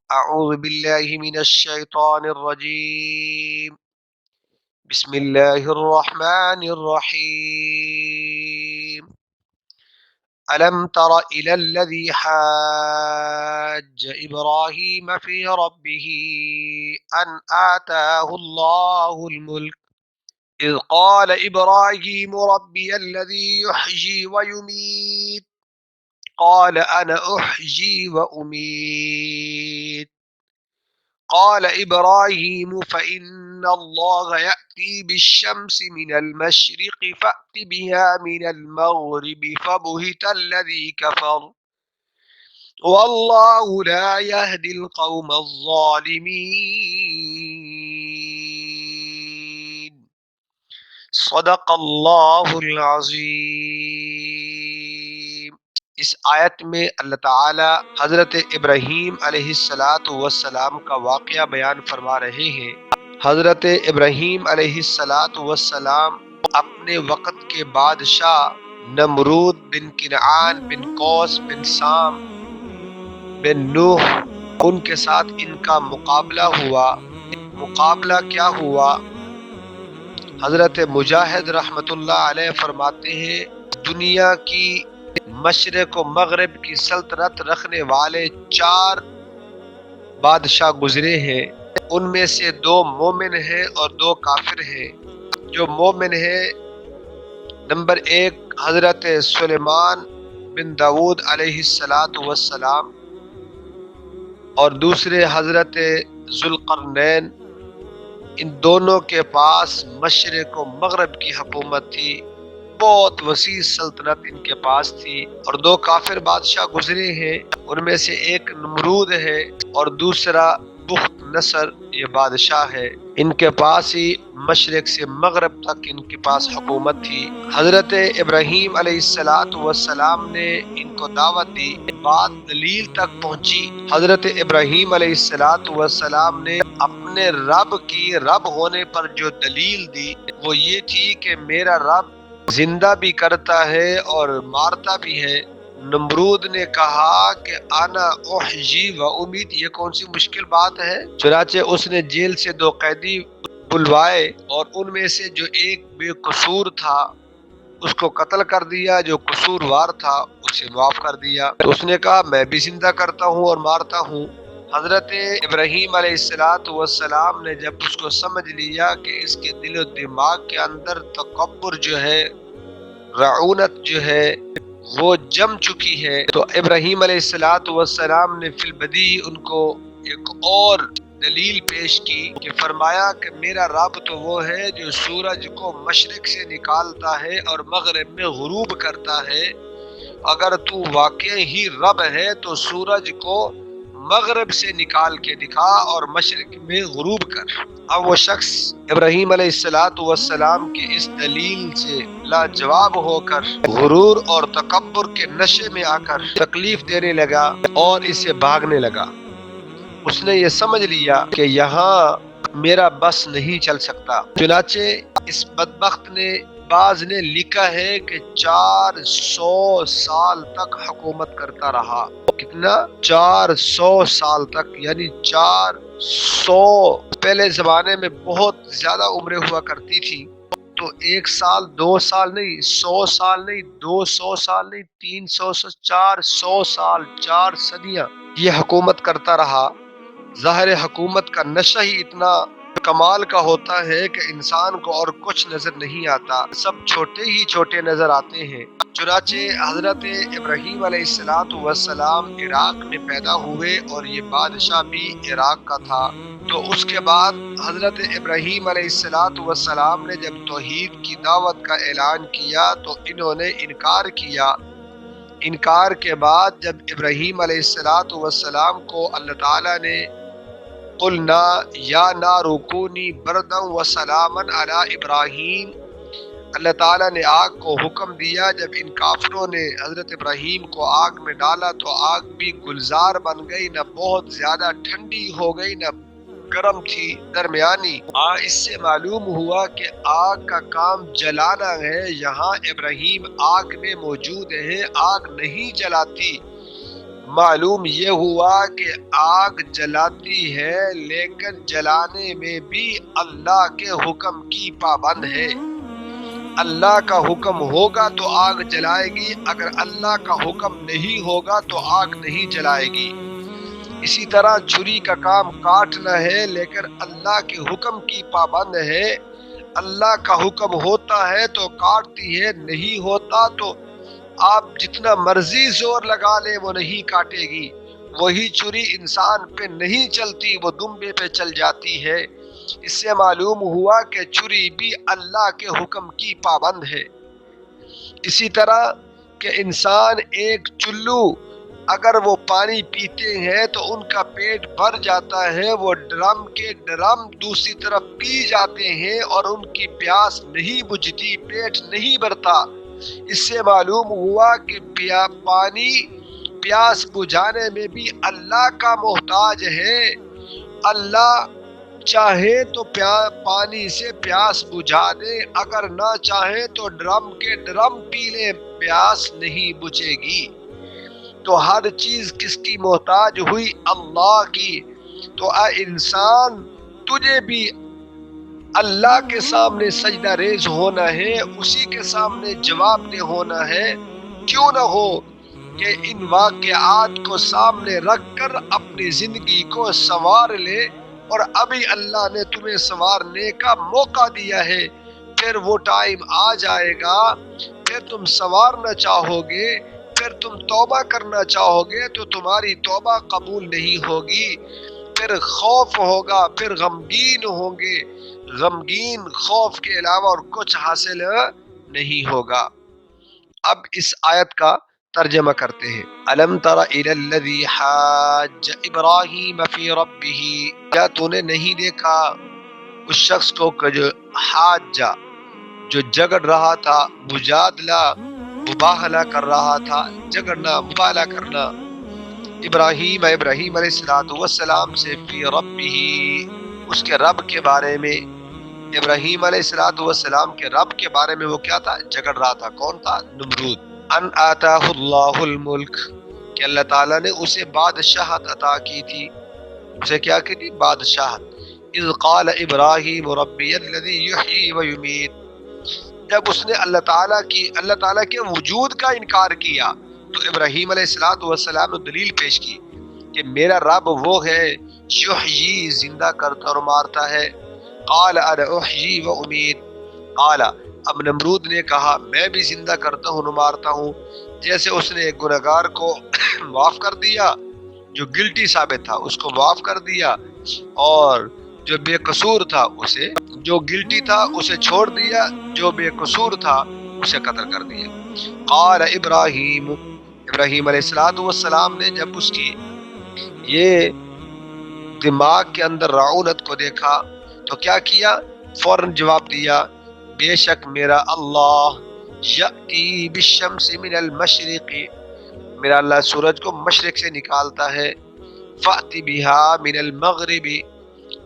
أعوذ بالله من الشيطان الرجيم. بسم الله الرحمن الرحيم. ألم تر إلى الذي حاج إبراهيم في ربه أن آتاه الله الملك إذ قال إبراهيم ربي الذي يحيي ويميت قال أنا أحيي وأميت قال إبراهيم فإن الله يأتي بالشمس من المشرق فأت بها من المغرب فبهت الذي كفر والله لا يهدي القوم الظالمين. صدق اللہ العظیم. اس آیت میں اللہ تعالی حضرت ابراہیم علیہ السلام کا واقعہ بیان فرما رہے ہیں. حضرت ابراہیم علیہ السلام اپنے وقت کے بادشاہ نمرود بن کنعان بن قوس بن سام بن نوح ان کے ساتھ ان کا مقابلہ ہوا. مقابلہ کیا ہوا؟ حضرت مجاہد رحمت اللہ علیہ فرماتے ہیں دنیا کی مشرق و مغرب کی سلطنت رکھنے والے 4 بادشاہ گزرے ہیں. ان میں سے 2 مومن ہیں اور 2 کافر ہیں. جو مومن ہیں نمبر 1 حضرت سلیمان بن داود علیہ السلام اور دوسرے حضرت ذوالقرنین. ان دونوں کے پاس مشرق و مغرب کی حکومت تھی، بہت وسیع سلطنت ان کے پاس تھی. اور 2 کافر بادشاہ گزرے ہیں، ان میں سے ایک نمرود ہے اور دوسرا بخت نصر یہ بادشاہ ہے. ان کے پاس ہی مشرق سے مغرب تک ان کے پاس حکومت تھی. حضرت ابراہیم علیہ السلام نے ان کو دعوت دی، بات دلیل تک پہنچی. حضرت ابراہیم علیہ السلام نے اپنے رب کی رب ہونے پر جو دلیل دی وہ یہ تھی کہ میرا رب زندہ بھی کرتا ہے اور مارتا بھی ہے. نمرود نے کہا کہ انا احیی و امید، یہ کون سی مشکل بات ہے؟ چنانچہ اس نے جیل سے 2 قیدی بلوائے اور ان میں سے جو ایک بے قصور تھا اس کو قتل کر دیا، جو قصوروار تھا اسے معاف کر دیا. تو اس نے کہا میں بھی زندہ کرتا ہوں اور مارتا ہوں. حضرت ابراہیم علیہ السلام نے جب اس کو سمجھ لیا کہ اس کے دل و دماغ کے اندر تکبر جو ہے، رعونت جو ہے وہ جم چکی ہے، تو ابراہیم علیہ السلام نے فی البدی ان کو ایک اور دلیل پیش کی کہ فرمایا کہ میرا رب تو وہ ہے جو سورج کو مشرق سے نکالتا ہے اور مغرب میں غروب کرتا ہے. اگر تو واقعی ہی رب ہے تو سورج کو مغرب سے نکال کے دکھا اور مشرق میں غروب کر. اب وہ شخص ابراہیم علیہ السلام کی اس دلیل سے لاجواب ہو کر غرور اور تکبر کے نشے میں آ کر تکلیف دینے لگا اور اسے بھاگنے لگا. اس نے یہ سمجھ لیا کہ یہاں میرا بس نہیں چل سکتا. چنانچہ اس بدبخت نے بعض نے لکھا ہے کہ 400 سال تک حکومت کرتا رہا. کتنا؟ 400 سال تک، یعنی 400. پہلے زمانے میں بہت زیادہ عمریں ہوا کرتی تھی، تو 1 سال 2 سال نہیں، 100 سال نہیں، 200 سال نہیں، 300 سے 400 سال، 4 صدیاں یہ حکومت کرتا رہا. ظاہر حکومت کا نشہ ہی اتنا کمال کا ہوتا ہے کہ انسان کو اور کچھ نظر نہیں آتا، سب چھوٹے ہی چھوٹے نظر آتے ہیں. چنانچہ حضرت ابراہیم علیہ السلام عراق میں پیدا ہوئے اور یہ بادشاہ بھی عراق کا تھا. تو اس کے بعد حضرت ابراہیم علیہ السلام نے جب توحید کی دعوت کا اعلان کیا تو انہوں نے انکار کیا. انکار کے بعد جب ابراہیم علیہ السلام کو اللہ تعالیٰ نے قلنا یا نار کونی بردا و سلاما علی ابراہیم، اللہ تعالیٰ نے آگ کو حکم دیا. جب ان کافروں نے حضرت ابراہیم کو آگ میں ڈالا تو آگ بھی گلزار بن گئی، نہ بہت زیادہ ٹھنڈی ہو گئی نہ گرم تھی، درمیانی. اس سے معلوم ہوا کہ آگ کا کام جلانا ہے. یہاں ابراہیم آگ میں موجود ہے، آگ نہیں جلاتی. معلوم یہ ہوا کہ آگ جلاتی ہے لیکن جلانے میں بھی اللہ کے حکم کی پابند ہے۔ اللہ کا حکم ہوگا تو آگ جلائے گی، اگر اللہ کا حکم نہیں ہوگا تو آگ نہیں جلائے گی۔ اسی طرح چھری کا کام کاٹنا ہے لیکن اللہ کے حکم کی پابند ہے۔ اللہ کا حکم ہوتا ہے تو کاٹتی ہے، نہیں ہوتا تو آپ جتنا مرضی زور لگا لے وہ نہیں کاٹے گی۔ وہی چھری انسان پہ نہیں چلتی، وہ دمبے پہ چل جاتی ہے۔ اس سے معلوم ہوا کہ چھری بھی اللہ کے حکم کی پابند ہے۔ اسی طرح کہ انسان ایک چلو اگر وہ پانی پیتے ہیں تو ان کا پیٹ بھر جاتا ہے، وہ ڈرم کے ڈرم دوسری طرف پی جاتے ہیں اور ان کی پیاس نہیں بجھتی، پیٹ نہیں بھرتا۔ اس سے معلوم ہوا کہ پانی پیاس بجھانے میں بھی اللہ کا محتاج ہے۔ اللہ چاہے تو پانی سے پیاس بجھا دے، اگر نہ چاہے تو ڈرم کے ڈرم پی لے، پیاس نہیں بجھے گی۔ تو ہر چیز کس کی محتاج ہوئی؟ اللہ کی۔ تو اے انسان، تجھے بھی اللہ کے سامنے سجدہ ریز ہونا ہے، اسی کے سامنے جواب دہ ہونا ہے۔ کیوں نہ ہو کہ ان واقعات کو سامنے رکھ کر اپنی زندگی کو سنوار لے، اور ابھی اللہ نے تمہیں سنوارنے کا موقع دیا ہے۔ پھر وہ ٹائم آ جائے گا، پھر تم سنوارنا چاہو گے، پھر تم توبہ کرنا چاہو گے تو تمہاری توبہ قبول نہیں ہوگی، پھر خوف ہوگا، پھر غمگین ہوں گے، غمگین خوف کے علاوہ اور کچھ حاصل نہیں ہوگا۔ اب اس آیت کا ترجمہ کرتے ہیں۔ الم تر الی الذی حاج ابراہیم فی ربہ، کیا تو نے نہیں دیکھا اس شخص کو کہ جو حاجہ، جو جگڑ رہا تھا، مجادلہ مباہلہ کر رہا تھا، جگڑنا مباہلہ کرنا، ابراہیم علیہ السلام سے فی ربہ، اس کے رب کے بارے میں۔ ابراہیم علیہ السلام کے رب کے بارے میں وہ کیا تھا؟ جگڑ رہا تھا۔ کون تھا؟ نمرود۔ ان آتاہ اللہ الملک، کہ اللہ تعالیٰ نے اسے بادشاہت عطا کی تھی۔ اسے کیا کی تھی؟ بادشاہت۔ اذ قال ابراہیم ربی الذی یحیی و یمیت، جب اس نے اللہ تعالیٰ کے وجود کا انکار کیا تو ابراہیم علیہ السلام نے دلیل پیش کی کہ میرا رب وہ ہے یحیی، زندہ کرتا اور مارتا ہے۔ قال انا احیی و امیت، قال، اب نمرود نے کہا میں بھی زندہ کرتا ہوں اور مارتا ہوں۔ جیسے اس نے ایک گنہگار کو معاف کر دیا جو گلٹی ثابت تھا، اس کو معاف کر دیا، اور جو بے قصور تھا اسے، جو گلٹی تھا اسے چھوڑ دیا، جو بے قصور تھا اسے قتل کر دیا۔ قال ابراہیم علیہ السلام نے جب اس کی یہ دماغ کے اندر رعونت کو دیکھا تو کیا کیا؟ فوراً جواب دیا، بے شک میرا اللہ یأتی بالشمس من المشرق، میرا اللہ سورج کو مشرق سے نکالتا ہے، فأتی بها من المغرب،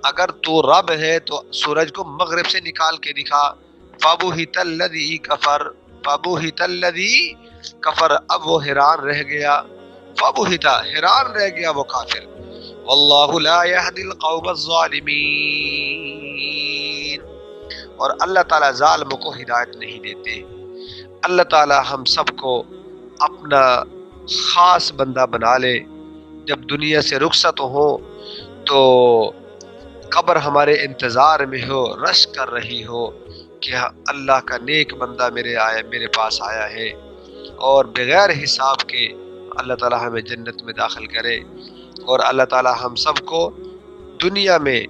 اگر تو رب ہے تو سورج کو مغرب سے نکال کے دکھا۔ فبہت الذی کفر، فبہت الذی کفر، اب وہ حیران رہ گیا، فبہت، حیران رہ گیا وہ کافر۔ واللہ لا یہدی القوم الظالمین، اور اللہ تعالیٰ ظالموں کو ہدایت نہیں دیتے۔ اللہ تعالیٰ ہم سب کو اپنا خاص بندہ بنا لے، جب دنیا سے رخصت ہو تو قبر ہمارے انتظار میں ہو، رش کر رہی ہو کہ اللہ کا نیک بندہ میرے پاس آیا ہے، اور بغیر حساب کے اللہ تعالیٰ ہمیں جنت میں داخل کرے، اور اللہ تعالیٰ ہم سب کو دنیا میں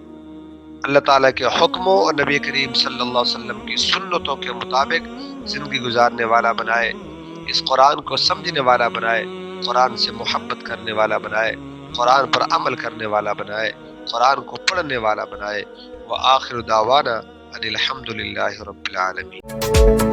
اللہ تعالیٰ کے حکموں اور نبی کریم صلی اللہ علیہ وسلم کی سنتوں کے مطابق زندگی گزارنے والا بنائے، اس قرآن کو سمجھنے والا بنائے، قرآن سے محبت کرنے والا بنائے، قرآن پر عمل کرنے والا بنائے، قرآن کو پڑھنے والا بنائے۔ وآخر دعوانا ان الحمد للہ رب العالمین۔